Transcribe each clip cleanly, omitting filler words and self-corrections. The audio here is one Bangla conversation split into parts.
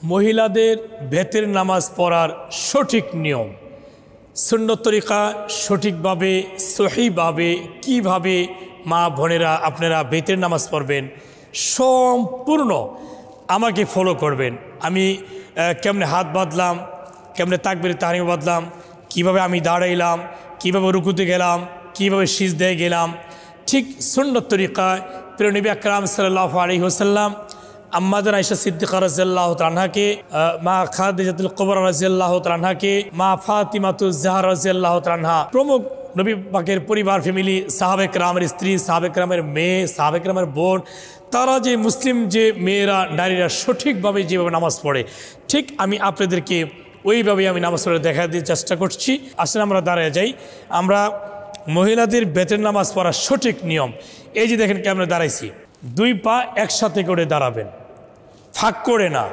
মহিলাদের বেতের নামাজ পড়ার সঠিক নিয়ম, সুন্নত তরিকা, সঠিকভাবে সহিভাবে কিভাবে মা বোনেরা আপনারা বেতের নামাজ পড়বেন সম্পূর্ণ আমাকে ফলো করবেন। আমি কেমনে হাত বাঁধলাম, কেমনে তাকবীরে তাহরিম বাঁধলাম, কিভাবে আমি দাঁড়াইলাম, কিভাবে রুকুতে গেলাম, কিভাবে সিজদায় গেলাম, ঠিক সুন্নত তরিকায় প্রিয় নবী আকরাম সাল্লাল্লাহু আলাইহি ওয়াসাল্লাম আম্মাজান আয়েশা সিদ্দিকা রাদিয়াল্লাহু তাআলা আনহাকে, মা খাদিজাতুল কুবরা রাদিয়াল্লাহু তাআলা আনহাকে, মা ফাতিমাতুজ জাহরা রাদিয়াল্লাহু তাআলা আনহা প্রমুখ নবী পাকের পরিবার ফ্যামিলি, সাহাবে কেরামের স্ত্রী, সাহাবে কেরামের মেয়ে, সাহাবে কেরামের বোন, তারা যে মুসলিম যে মেয়েরা নারীরা সঠিকভাবে যেভাবে নামাজ পড়ে ঠিক আমি আপনাদেরকে ওইভাবেই আমি নামাজ পড়ে দেখা দিতে চেষ্টা করছি। আসলে আমরা দাঁড়িয়ে যাই। আমরা মহিলাদের বেতের নামাজ পড়ার সঠিক নিয়ম, এই যে দেখেন কেমন দাঁড়াইছি, দুই পা একসাথে করে দাঁড়াবেন, ফাঁক করে না।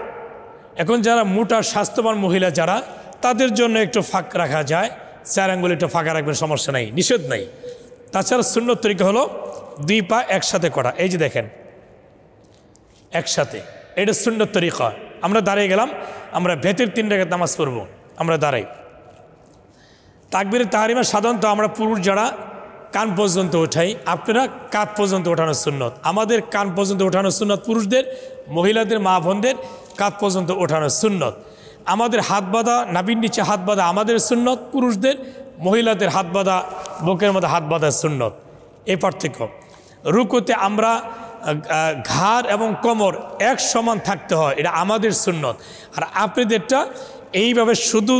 এখন যারা মোটা স্বাস্থ্যবান মহিলা যারা, তাদের জন্য একটু ফাঁক রাখা যায়, 4 আঙ্গুল একটু ফাঁকা রাখবেন, সমস্যা নাই, নিষেধ নাই। তাছাড়া সুন্নত তরিকা হলো দুই পা একসাথে করা, এই যে দেখেন একসাথে, এটা সুন্নত তরিকা। আমরা দাঁড়িয়ে গেলাম, আমরা বেতের 3 রাকাত নামাজ পড়ব, আমরা দাঁড়াই। তাকবীরে তাহরিমা সাধারণত আমরা পুরুষ যারা কান পর্যন্ত ওঠাই, আপনারা কাঁধ পর্যন্ত ওঠানোর সুন্নত। আমাদের কান পর্যন্ত ওঠানোর সুন্নত পুরুষদের, মহিলাদের মা বোনদের কাঁধ পর্যন্ত ওঠানোর সুন্নত। আমাদের হাত বাঁধা, নাভির নিচে হাত বাঁধা আমাদের সুন্নত পুরুষদের, মহিলাদের হাত বাঁধা বুকের মধ্যে হাত বাঁধার সুন্নত, এই পার্থক্য। রুকুতে আমরা ঘাড় এবং কোমর এক সমান থাকতে হয়, এটা আমাদের সুন্নত। আর আপনাদেরটা এইভাবে শুধু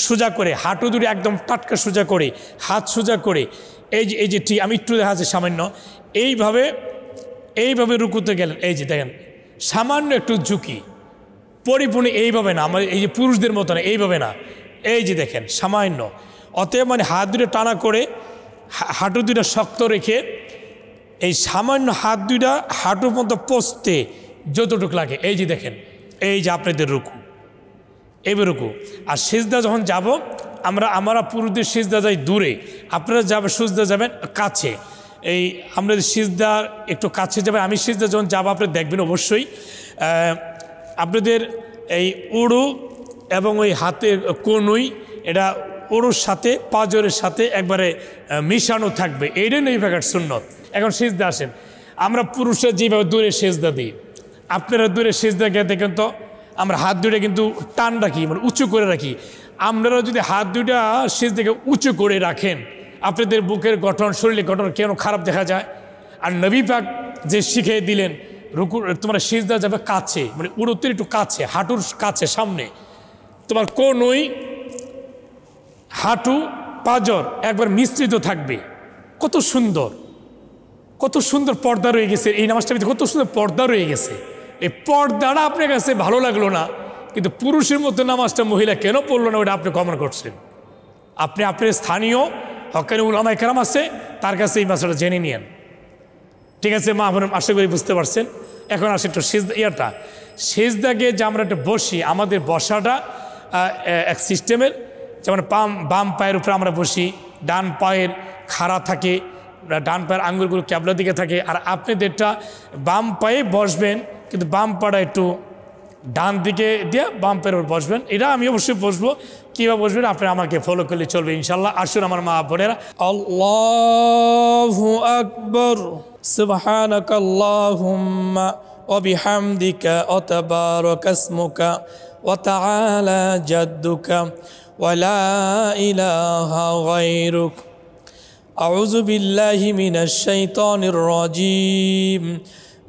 সোজা করে, হাঁটু দুটি একদম টাটকা সোজা করে, হাত সোজা করে, এই যে ঠিক আমি একটু দেখা যাচ্ছে সামান্য এইভাবে রুকুতে গেলেন, এই যে দেখেন সামান্য একটু ঝুঁকি, পরিপূর্ণ এইভাবে না, আমার এই যে পুরুষদের মতো না, এইভাবে না, এই যে দেখেন সামান্য। অতএব মানে হাত দুটো টানা করে, হাঁটু দুটো শক্ত রেখে, এই সামান্য হাত দুইটা হাঁটুর মতো পোস্তে যতটুকু লাগে, এই যে দেখেন, এই যে আপনাদের রুকু, এইভাবে রুকু। আর সিজদা যখন যাব আমরা পুরুষদের সিজদা যাই দূরে, আপনারা সিজদা যাবেন কাছে। এই আমরা সিজদার একটু কাছে যাবেন। আমি সিজদা যখন যাবো আপনারা দেখবেন অবশ্যই আপনাদের এই উড়ু এবং ওই হাতের কনুই, এটা উড়ুর সাথে পাঁজরের সাথে একবারে মিশানো থাকবে, এইটাই নবী পাকের সুন্নত। এখন সিজদা আসেন, আমরা পুরুষের যেভাবে দূরে সিজদা দিই, আপনারা দূরে সিজদা গিয়ে দেখেন তো আমরা হাত দুইটা কিন্তু টান রাখি, মানে উঁচু করে রাখি। আপনারা যদি হাত দুইটা সিজদাকে উঁচু করে রাখেন, আপনাদের বুকের গঠন, শরীরের গঠন কেন খারাপ দেখা যায়। আর নবী পাক যে শিখিয়ে দিলেন রুকু, তোমার সিজদা যাবে কাছে, মানে উড়ুতের একটু কাছে, হাঁটুর কাছে সামনে, তোমার কোনই হাঁটু পাঁজর একবার মিশ্রিত থাকবে। কত সুন্দর, কত সুন্দর পর্দা রয়ে গেছে এই নামাজটার ভিতরে, কত সুন্দর পর্দা রয়ে গেছে। এই পর্দাটা আপনার কাছে ভালো লাগলো না, কিন্তু পুরুষের মতো নামাজটা মহিলা কেন পড়লো না, ওটা আপনি কমেন্ট করছেন। আপনি আপনার স্থানীয় হক্কানি উলামায়ে কেরাম আছে, তার কাছে এই মাসটা জেনে নিয়েন, ঠিক আছে মা বোন? আশা করি বুঝতে পারছেন। এখন আসে একটু সিজদাকে যে আমরা একটা বসি, আমাদের বসাটা এক সিস্টেমের, যেমন বাম পায়ের উপরে আমরা বসি, ডান পায়ের খাড়া থাকে, ডান পায়ের আঙ্গুলগুলো ক্যাবলার দিকে থাকে। আর আপনাদেরটা বাম পায়ে বসবেন, কিন্তু বাম পাটা একটু ডান দিকে দিয়ে বাম পায়ের উপর বসবেন। এটা আমি অবশ্যই বসবো, কীভাবে বসবেন আপনি আমাকে ফলো করলে চলবে ইনশাল্লাহ। আসুন আমার মা বোনেরা, আল্লাহু আকবার, সুবহানাকাল্লাহুম্মা ওয়া বিহামদিকা ওয়া তাবারাকা ইসমুকা ওয়া তাআলা জাদ্দুকা ওয়া লা ইলাহা গায়রুক। আউযু বিল্লাহি মিনাশ শাইতানির রাজীম।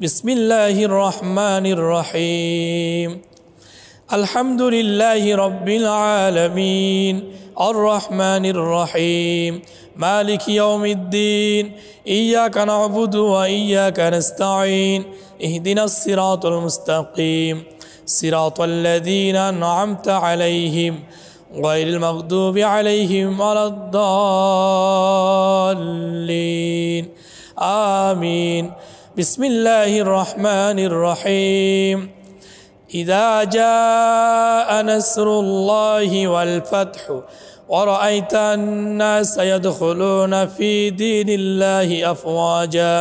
বিসমিল্লাহির রহমানির রহিম। আলহামদুলিল্লাহি রাব্বিল আলামিন আর রহমানির রহিম মালিক ইয়াউমিদ্দিন ইয়্যাকা না'বুদু ওয়া ইয়্যাকা নাস্তাঈন ইহদিনাস সিরাতাল মুস্তাকিম সিরাতাল লাযীনা আন'আমতা আলাইহিম গায়রিল মাগদুবি আলাইহিম ওয়ালাদ-দাল্লিন আমিন। বিসমিল্লাহির রহমানির রহিম। ইযা জাআ নাসরুল্লাহি ওয়াল ফাতহু ওয়া রাআইতান নাসা ইয়াদখুলুনা ফি দীনিল্লাহি আফওয়াজা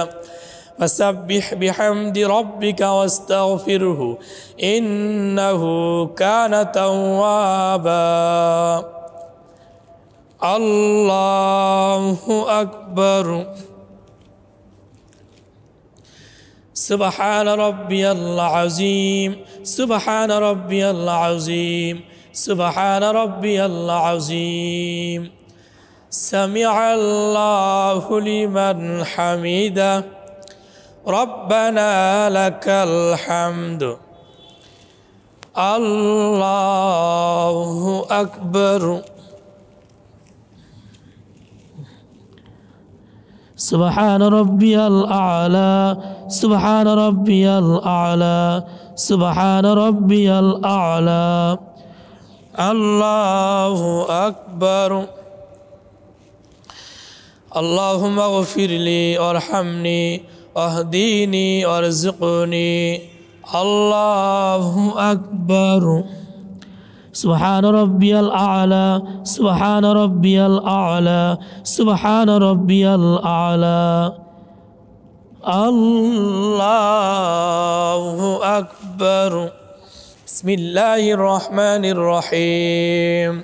فسبح بحمد ربك واستغفره إنه كان توابا الله أكبر سبحان ربي العظيم سبحان ربي العظيم سبحان ربي العظيم سمع الله لمن حمده ربنا لك الحمد الله أكبر سبحان ربي الأعلى سبحان ربي الأعلى سبحان ربي الأعلى الله أكبر اللهم اغفر لي وارحمني واهديني وارزقني الله أكبر سبحان ربي الأعلى سبحان ربي الأعلى سبحان ربي الأعلى الله أكبر بسم الله الرحمن الرحيم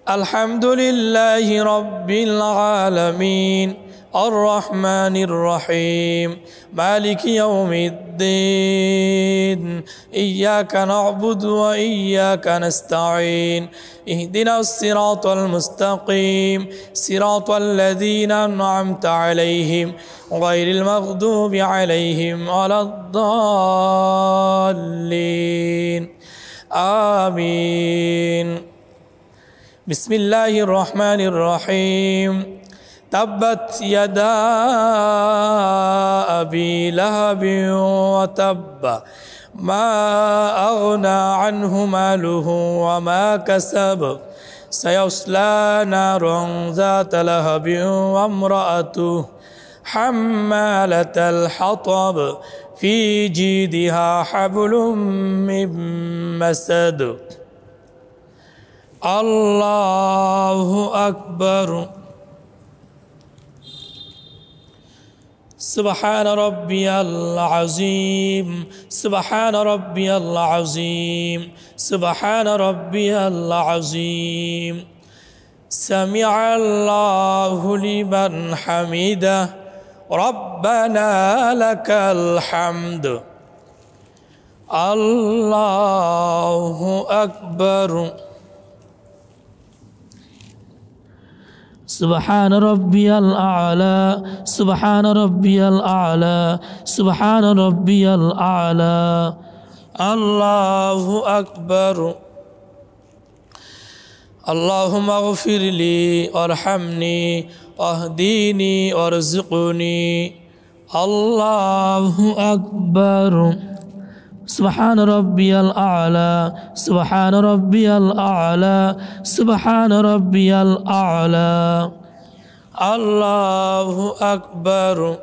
الحمد لله رب العالمين الرحمن الرحيم مالك يوم الدين إياك نعبد وإياك نستعين اهدنا الصراط المستقيم صراط الذين أنعمت عليهم غير المغضوب عليهم ولا الضالين آمين بسم الله الرحمن الرحيم تبت يدا أبي لهب وتب ما أغنى عنه ماله وما كسب سيصلى نارا ذات لهب وامرأته حمالة الحطب في جيدها حبل من مسد الله أكبر سبحان ربي العظيم سبحان ربي العظيم سبحان ربي العظيم سمع الله لمن حمده ربنا لك الحمد الله أكبر سبحان ربي الأعلى سبحان ربي الأعلى سبحان ربي الأعلى الله أكبر اللهم اغفر لي وارحمني واهديني وارزقني الله أكبر سبحان ربي الأعلى سبحان ربي الأعلى سبحان ربي الأعلى الله أكبر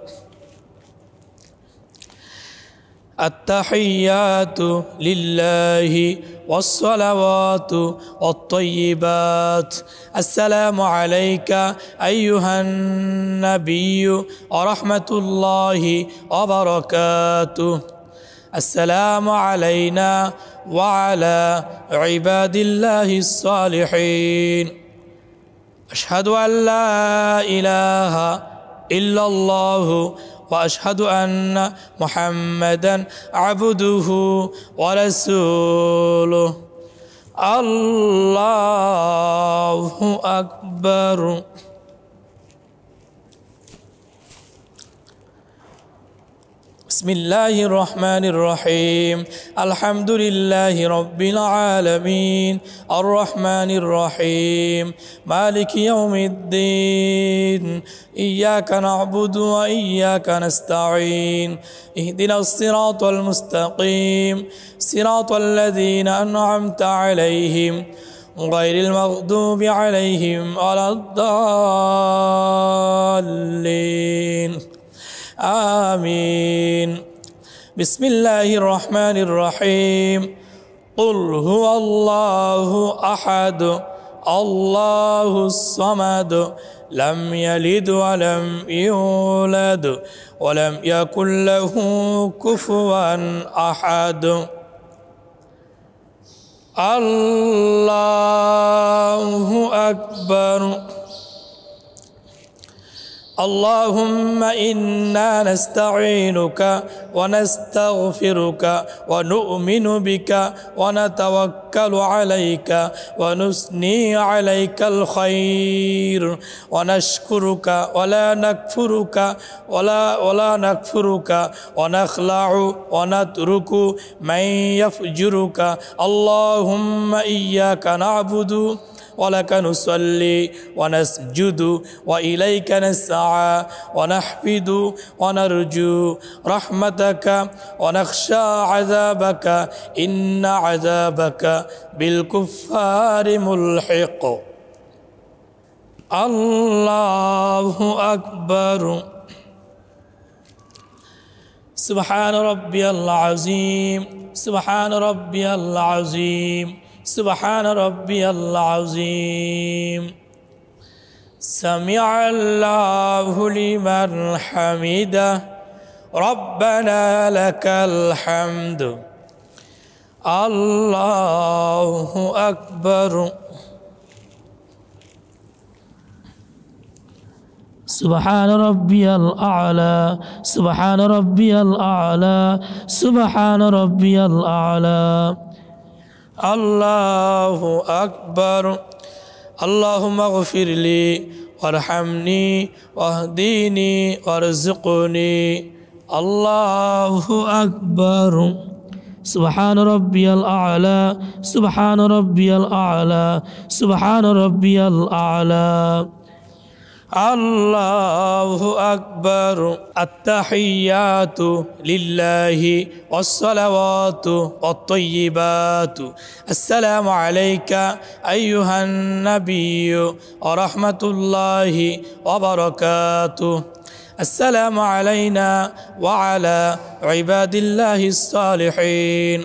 التحيات لله والصلوات والطيبات السلام عليك أيها النبي ورحمة الله وبركاته السلام علينا وعلى عباد الله الصالحين أشهد أن لا إله إلا الله وأشهد أن محمدا عبده ورسوله الله أكبر بسم الله الرحمن الرحيم الحمد لله رب العالمين الرحمن الرحيم مالك يوم الدين إياك نعبد وإياك نستعين اهدنا الصراط المستقيم صراط الذين أنعمت عليهم غير المغضوب عليهم ولا الضالين آمين بسم الله الرحمن الرحيم قل هو الله أحد الله الصمد لم يلد ولم يولد ولم يكن له كفوا أحد الله أكبر اللهم إنا نستعينك ونستغفرك ونؤمن بك ونتوكل عليك ونثني عليك الخير ونشكرك ولا نكفرك ونخلع ونترك من يفجرك اللهم إياك نعبد ولك نصلي ونسجد وإليك نسعى ونحفد ونرجو رحمتك ونخشى عذابك إن عذابك بالكفار ملحق الله أكبر سبحان ربي العظيم سبحان ربي العظيم سبحان ربي العظيم سمع الله لمن حمده ربنا لك الحمد الله أكبر سبحان ربي الأعلى سبحان ربي الأعلى سبحان ربي الأعلى الله أكبر اللهم اغفر لي وارحمني واهديني وارزقني الله أكبر سبحان ربي الأعلى سبحان ربي الأعلى سبحان ربي الأعلى الله أكبر التحيات لله والصلوات والطيبات السلام عليك أيها النبي ورحمة الله وبركاته السلام علينا وعلى عباد الله الصالحين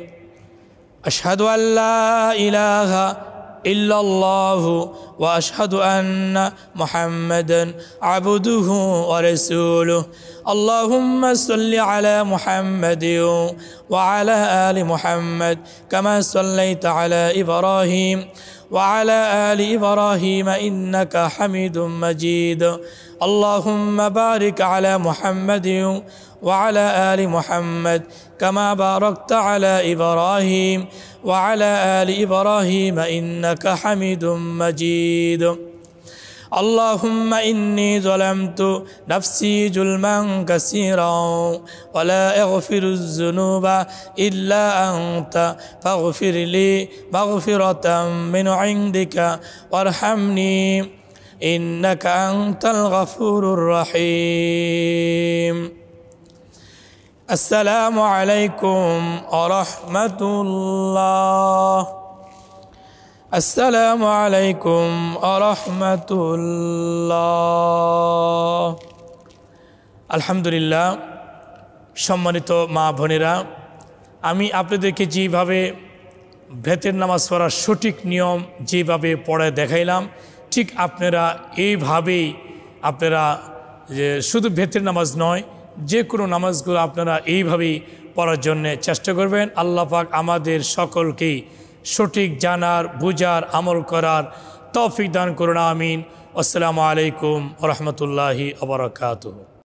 أشهد أن لا إله إلا الله وأشهد أن محمدا عبده ورسوله اللهم صل على محمد وعلى آل محمد كما صليت على إبراهيم وعلى آل إبراهيم إنك حميد مجيد اللهم بارك على محمد وعلى آل محمد كما باركت على إبراهيم وعلى آل إبراهيم إنك حميد مجيد اللهم إني ظلمت نفسي ظلما كثيرا ولا أغفر الذنوب إلا أنت فاغفر لي مغفرة من عندك وارحمني إنك أنت الغفور الرحيم السلام عليكم ورحمة الله السلام عليكم ورحمة الله الحمد لله সম্মানিত মা বোনেরা আমি আপনাদেরকে যেভাবে বেতের নামাজ পড়ার সঠিক নিয়ম যেভাবে পড়ে দেখাইলাম ঠিক আপনারা এইভাবেই আপনারা যে শুধু বেতের নামাজ নয় যে কোনো নামাজগুলো আপনারা এইভাবেই পড়ার জন্য চেষ্টা করবেন আল্লাহ পাক আমাদের সকলকেই সঠিক জানার বুঝার আমল করার তৌফিক দান করুন আমিন আসসালামু আলাইকুম ওয়া রাহমাতুল্লাহি ওয়া বারাকাতুহু